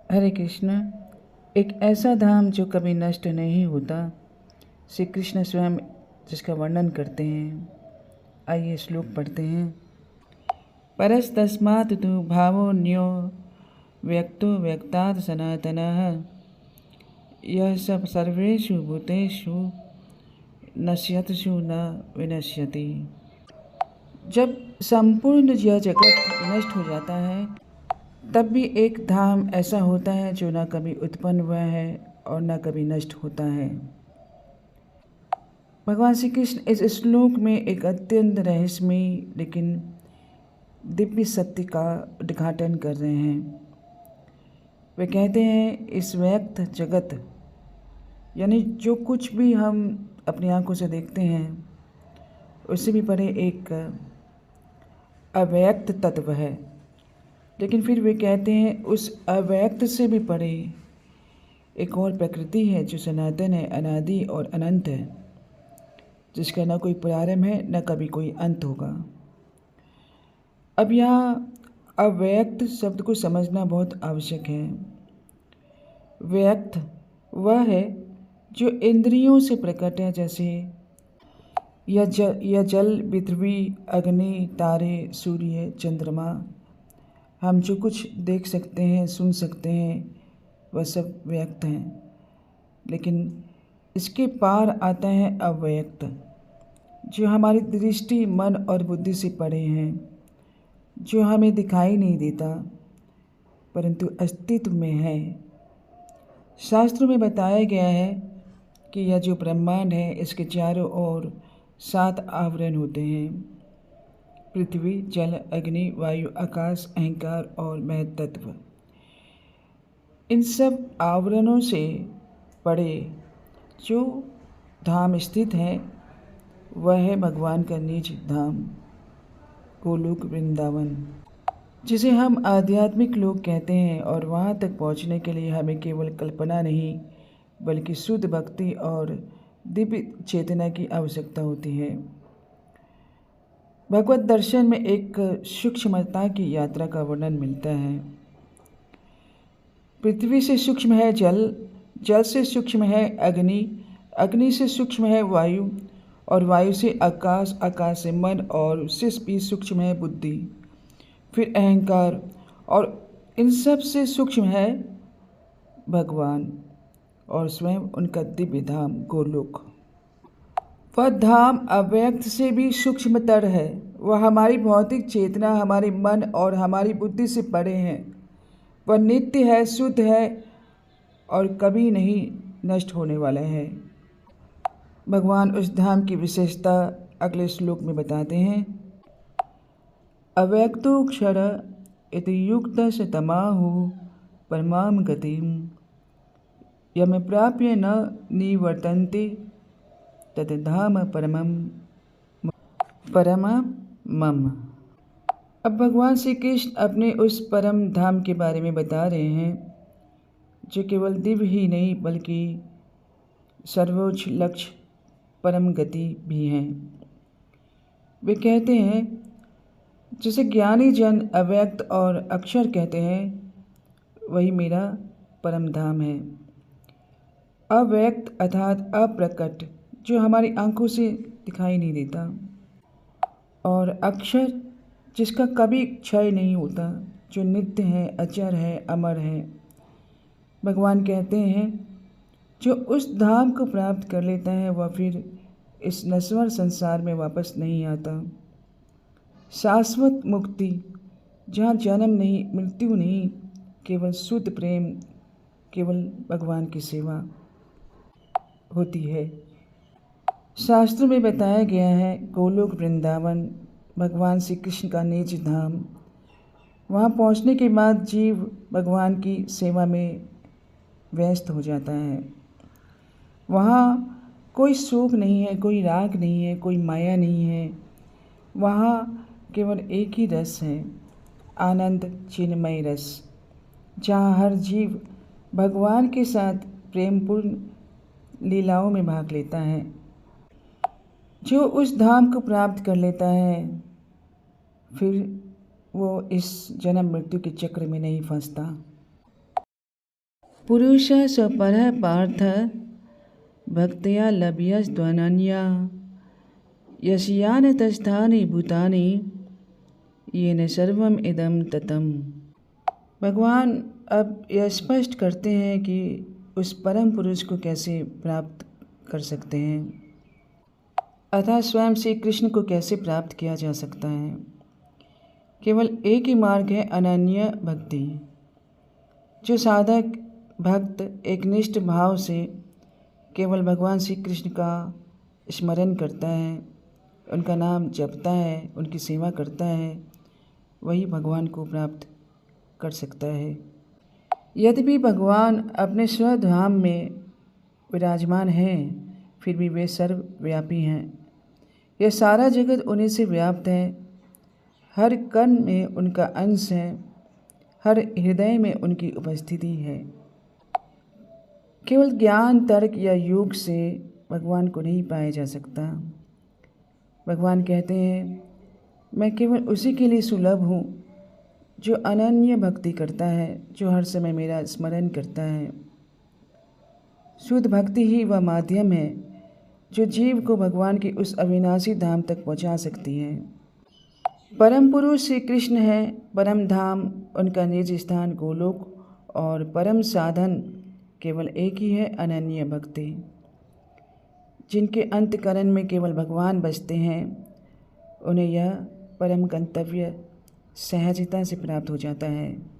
हरे कृष्ण। एक ऐसा धाम जो कभी नष्ट नहीं होता, श्री कृष्ण स्वयं जिसका वर्णन करते हैं। आइए श्लोक पढ़ते हैं। परस्तस्मात् तु भावोऽन्यो व्यक्तो व्यक्तात् सनातनः यः सब सर्वेषु भूतेषु नश्यतसु न विनश्यति। जब संपूर्ण यह जगत नष्ट हो जाता है, तब भी एक धाम ऐसा होता है जो न कभी उत्पन्न हुआ है और न कभी नष्ट होता है। भगवान श्री कृष्ण इस श्लोक में एक अत्यंत रहस्यमयी लेकिन दिव्य सत्य का उद्घाटन कर रहे हैं। वे कहते हैं इस व्यक्त जगत यानी जो कुछ भी हम अपनी आंखों से देखते हैं उससे भी परे एक अव्यक्त तत्व है। लेकिन फिर वे कहते हैं उस अव्यक्त से भी परे एक और प्रकृति है जो सनातन है, अनादि और अनंत है, जिसका न कोई प्रारंभ है न कभी कोई अंत होगा। अब यहाँ अव्यक्त शब्द को समझना बहुत आवश्यक है। व्यक्त वह है जो इंद्रियों से प्रकट है, जैसे यह जल, पृथ्वी, अग्नि, तारे, सूर्य, चंद्रमा। हम जो कुछ देख सकते हैं, सुन सकते हैं, वह सब व्यक्त हैं। लेकिन इसके पार आता है अव्यक्त, जो हमारी दृष्टि, मन और बुद्धि से परे हैं, जो हमें दिखाई नहीं देता परंतु अस्तित्व में है। शास्त्रों में बताया गया है कि यह जो ब्रह्मांड है इसके चारों ओर 7 आवरण होते हैं: पृथ्वी, जल, अग्नि, वायु, आकाश, अहंकार और महत्त्व। इन सब आवरणों से परे जो धाम स्थित है वह है भगवान का निज धाम, गोलोक वृंदावन, जिसे हम आध्यात्मिक लोक कहते हैं। और वहाँ तक पहुँचने के लिए हमें केवल कल्पना नहीं बल्कि शुद्ध भक्ति और दिव्य चेतना की आवश्यकता होती है। भगवत दर्शन में एक सूक्ष्मता की यात्रा का वर्णन मिलता है। पृथ्वी से सूक्ष्म है जल, जल से सूक्ष्म है अग्नि, अग्नि से सूक्ष्म है वायु और वायु से आकाश, आकाश से मन और उससे भी सूक्ष्म है बुद्धि, फिर अहंकार, और इन सब से सूक्ष्म है भगवान और स्वयं उनका दिव्य धाम गोलोक। वह धाम अव्यक्त से भी सूक्ष्मतर है। वह हमारी भौतिक चेतना, हमारे मन और हमारी बुद्धि से परे है। वह नित्य है, शुद्ध है और कभी नहीं नष्ट होने वाला है। भगवान उस धाम की विशेषता अगले श्लोक में बताते हैं। अव्यक्तोऽक्षर इति युक्तस्य तमाहुः परमां गतिं यम प्राप्य न निवर्तन्ते तत् धाम परमं मम। अब भगवान श्री कृष्ण अपने उस परम धाम के बारे में बता रहे हैं जो केवल दिव्य ही नहीं बल्कि सर्वोच्च लक्ष्य, परम गति भी हैं। वे कहते हैं जिसे ज्ञानी जन अव्यक्त और अक्षर कहते हैं, वही मेरा परम धाम है। अव्यक्त अर्थात अप्रकट, जो हमारी आंखों से दिखाई नहीं देता, और अक्षर जिसका कभी क्षय नहीं होता, जो नित्य है, अचर है, अमर है। भगवान कहते हैं जो उस धाम को प्राप्त कर लेता है वह फिर इस नश्वर संसार में वापस नहीं आता। शाश्वत मुक्ति, जहाँ जन्म नहीं, मृत्यु नहीं, केवल शुद्ध प्रेम, केवल भगवान की सेवा होती है। शास्त्रों में बताया गया है गोलोक वृंदावन भगवान श्री कृष्ण का निज धाम। वहाँ पहुँचने के बाद जीव भगवान की सेवा में व्यस्त हो जाता है। वहाँ कोई शोक नहीं है, कोई राग नहीं है, कोई माया नहीं है। वहाँ केवल एक ही रस है, आनंद चिन्मय रस, जहाँ हर जीव भगवान के साथ प्रेमपूर्ण लीलाओं में भाग लेता है। जो उस धाम को प्राप्त कर लेता है फिर वो इस जन्म मृत्यु के चक्र में नहीं फंसता। पुरुष स्वपरः पार्थ भक्त्या लभ्यस्त्वनन्या यस्यानि तस्थानि भूतानि येन सर्वम इदं ततम्। भगवान अब यह स्पष्ट करते हैं कि उस परम पुरुष को कैसे प्राप्त कर सकते हैं, अतः स्वयं श्री कृष्ण को कैसे प्राप्त किया जा सकता है। केवल एक ही मार्ग है, अनन्य भक्ति। जो साधक भक्त एकनिष्ठ भाव से केवल भगवान श्री कृष्ण का स्मरण करता है, उनका नाम जपता है, उनकी सेवा करता है, वही भगवान को प्राप्त कर सकता है। यद्यपि भगवान अपने स्वधाम में विराजमान हैं, फिर भी वे सर्वव्यापी हैं। यह सारा जगत उन्हीं से व्याप्त है। हर कण में उनका अंश है, हर हृदय में उनकी उपस्थिति है। केवल ज्ञान, तर्क या योग से भगवान को नहीं पाया जा सकता। भगवान कहते हैं, मैं केवल उसी के लिए सुलभ हूँ जो अनन्य भक्ति करता है, जो हर समय मेरा स्मरण करता है। शुद्ध भक्ति ही वह माध्यम है जो जीव को भगवान के उस अविनाशी धाम तक पहुँचा सकती है। परम पुरुष श्री कृष्ण है। परम धाम उनका निज स्थान गोलोक और परम साधन केवल एक ही है, अनन्य भक्ति। जिनके अंतकरण में केवल भगवान बसते हैं, उन्हें यह परम गंतव्य सहजता से प्राप्त हो जाता है।